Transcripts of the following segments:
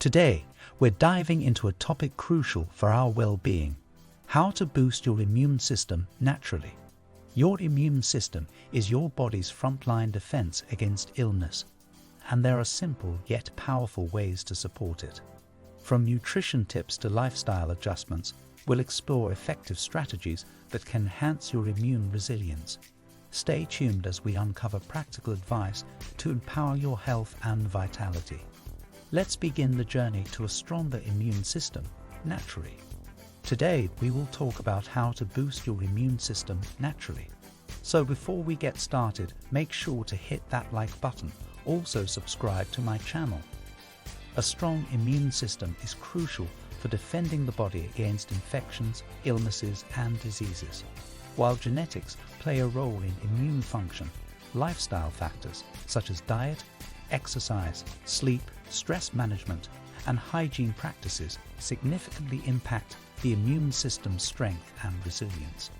Today, we're diving into a topic crucial for our well-being: how to boost your immune system naturally. Your immune system is your body's frontline defense against illness, and there are simple yet powerful ways to support it. From nutrition tips to lifestyle adjustments, we'll explore effective strategies that can enhance your immune resilience. Stay tuned as we uncover practical advice to empower your health and vitality. Let's begin the journey to a stronger immune system naturally. Today, we will talk about how to boost your immune system naturally. So before we get started, make sure to hit that like button. Also subscribe to my channel. A strong immune system is crucial for defending the body against infections, illnesses, and diseases. While genetics play a role in immune function, lifestyle factors such as diet, exercise, sleep, stress management, and hygiene practices significantly impact the immune system's strength and resilience.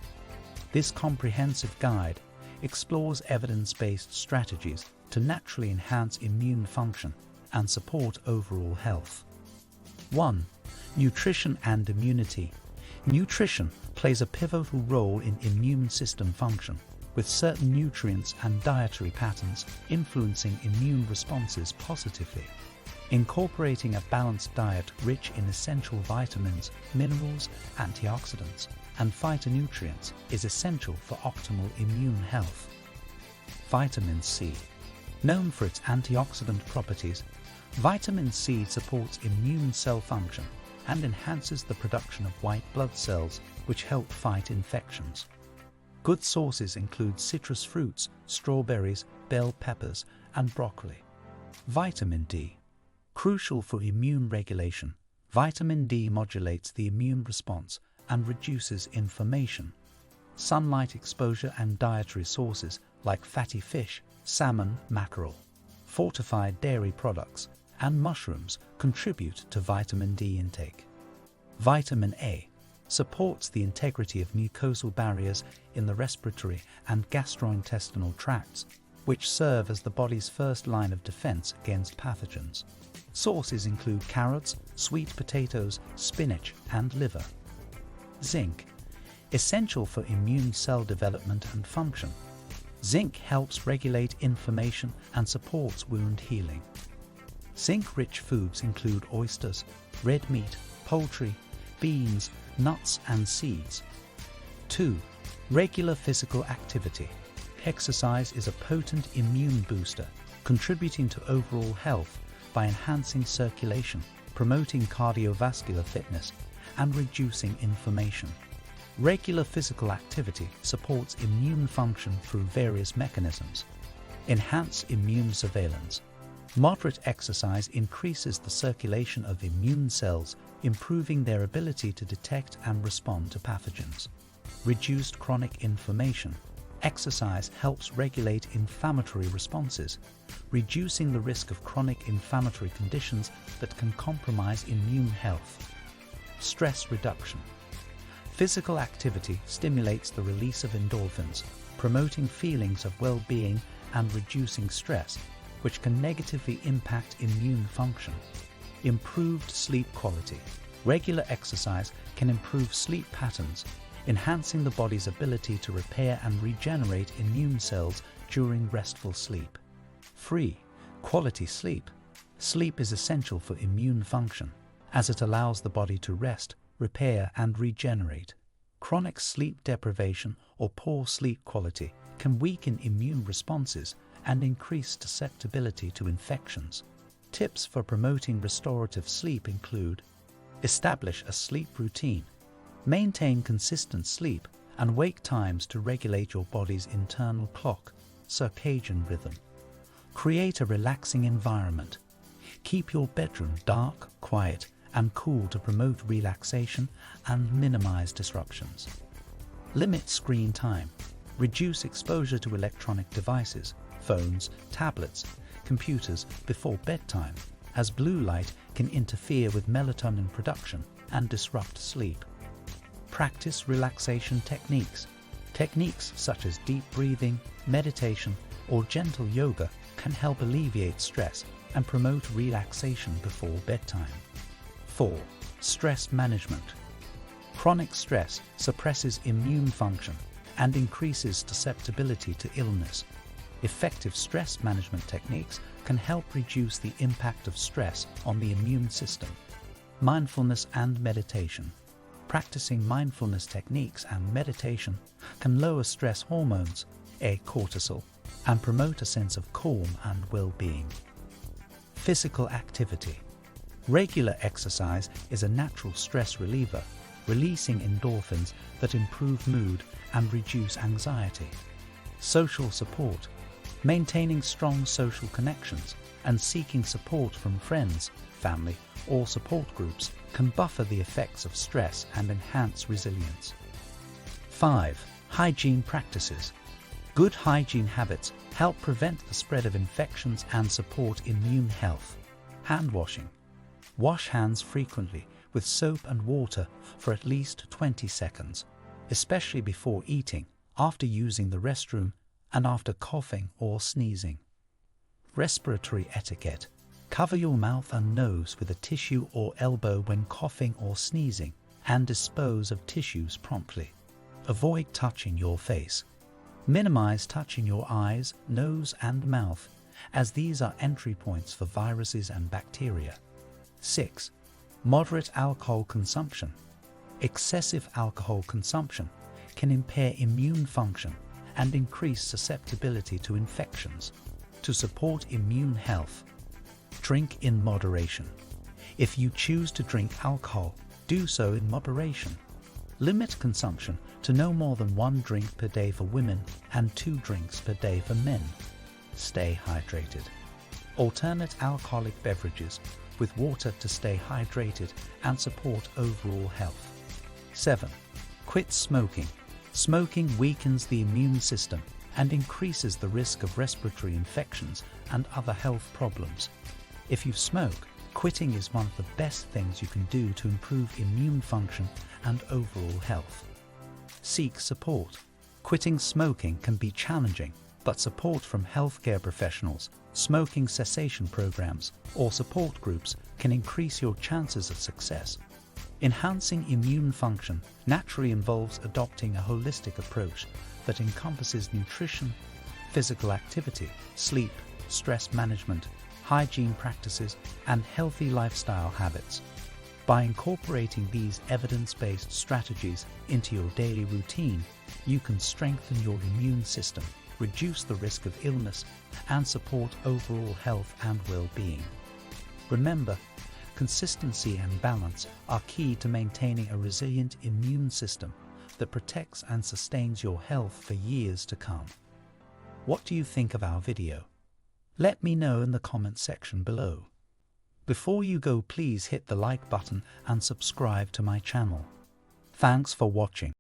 This comprehensive guide explores evidence-based strategies to naturally enhance immune function and support overall health. 1. Nutrition and immunity. Nutrition plays a pivotal role in immune system function, with certain nutrients and dietary patterns influencing immune responses positively. Incorporating a balanced diet rich in essential vitamins, minerals, antioxidants, and phytonutrients is essential for optimal immune health. Vitamin C. Known for its antioxidant properties, vitamin C supports immune cell function and enhances the production of white blood cells, which help fight infections. Good sources include citrus fruits, strawberries, bell peppers, and broccoli. Vitamin D. Crucial for immune regulation, vitamin D modulates the immune response and reduces inflammation. Sunlight exposure and dietary sources like fatty fish, salmon, mackerel, fortified dairy products, and mushrooms contribute to vitamin D intake. Vitamin A supports the integrity of mucosal barriers in the respiratory and gastrointestinal tracts, which serve as the body's first line of defense against pathogens. Sources include carrots, sweet potatoes, spinach, and liver. Zinc. Essential for immune cell development and function. Zinc helps regulate inflammation and supports wound healing. Zinc-rich foods include oysters, red meat, poultry, beans, nuts, and seeds. 2. Regular physical activity. Exercise is a potent immune booster, contributing to overall health by enhancing circulation, promoting cardiovascular fitness, and reducing inflammation. Regular physical activity supports immune function through various mechanisms. Enhance immune surveillance. Moderate exercise increases the circulation of immune cells, improving their ability to detect and respond to pathogens. Reduced chronic inflammation. Exercise helps regulate inflammatory responses, reducing the risk of chronic inflammatory conditions that can compromise immune health. Stress reduction. Physical activity stimulates the release of endorphins, promoting feelings of well-being and reducing stress, which can negatively impact immune function. Improved sleep quality. Regular exercise can improve sleep patterns, enhancing the body's ability to repair and regenerate immune cells during restful sleep. 3. Quality sleep. Sleep is essential for immune function, as it allows the body to rest, repair, and regenerate. Chronic sleep deprivation or poor sleep quality can weaken immune responses and increase susceptibility to infections. Tips for promoting restorative sleep include: establish a sleep routine. Maintain consistent sleep and wake times to regulate your body's internal clock, circadian rhythm. Create a relaxing environment. Keep your bedroom dark, quiet, and cool to promote relaxation and minimize disruptions. Limit screen time. Reduce exposure to electronic devices, phones, tablets, computers before bedtime, as blue light can interfere with melatonin production and disrupt sleep. Practice relaxation techniques. Techniques such as deep breathing, meditation, or gentle yoga can help alleviate stress and promote relaxation before bedtime. 4. Stress management. Chronic stress suppresses immune function and increases susceptibility to illness. Effective stress management techniques can help reduce the impact of stress on the immune system. Mindfulness and meditation. Practicing mindfulness techniques and meditation can lower stress hormones, cortisol, and promote a sense of calm and well-being. Physical activity. Regular exercise is a natural stress reliever, releasing endorphins that improve mood and reduce anxiety. Social support. Maintaining strong social connections and seeking support from friends, family, or support groups can buffer the effects of stress and enhance resilience. 5. Hygiene practices. Good hygiene habits help prevent the spread of infections and support immune health. Hand washing. Wash hands frequently with soap and water for at least 20 seconds, especially before eating, after using the restroom, and after coughing or sneezing. Respiratory etiquette. Cover your mouth and nose with a tissue or elbow when coughing or sneezing, and dispose of tissues promptly. Avoid touching your face. Minimize touching your eyes, nose, and mouth, as these are entry points for viruses and bacteria. 6. Moderate alcohol consumption. Excessive alcohol consumption can impair immune function and increase susceptibility to infections. To support immune health, drink in moderation. If you choose to drink alcohol, do so in moderation. Limit consumption to no more than 1 drink per day for women and 2 drinks per day for men. Stay hydrated. Alternate alcoholic beverages with water to stay hydrated and support overall health. 7. Quit smoking. Smoking weakens the immune system and increases the risk of respiratory infections and other health problems. If you smoke, quitting is one of the best things you can do to improve immune function and overall health. Seek support. Quitting smoking can be challenging, but support from healthcare professionals, smoking cessation programs, or support groups can increase your chances of success. Enhancing immune function naturally involves adopting a holistic approach that encompasses nutrition, physical activity, sleep, stress management, hygiene practices, and healthy lifestyle habits. By incorporating these evidence-based strategies into your daily routine, you can strengthen your immune system, reduce the risk of illness, and support overall health and well-being. Remember, consistency and balance are key to maintaining a resilient immune system that protects and sustains your health for years to come. What do you think of our video? Let me know in the comment section below. Before you go, please hit the like button and subscribe to my channel. Thanks for watching.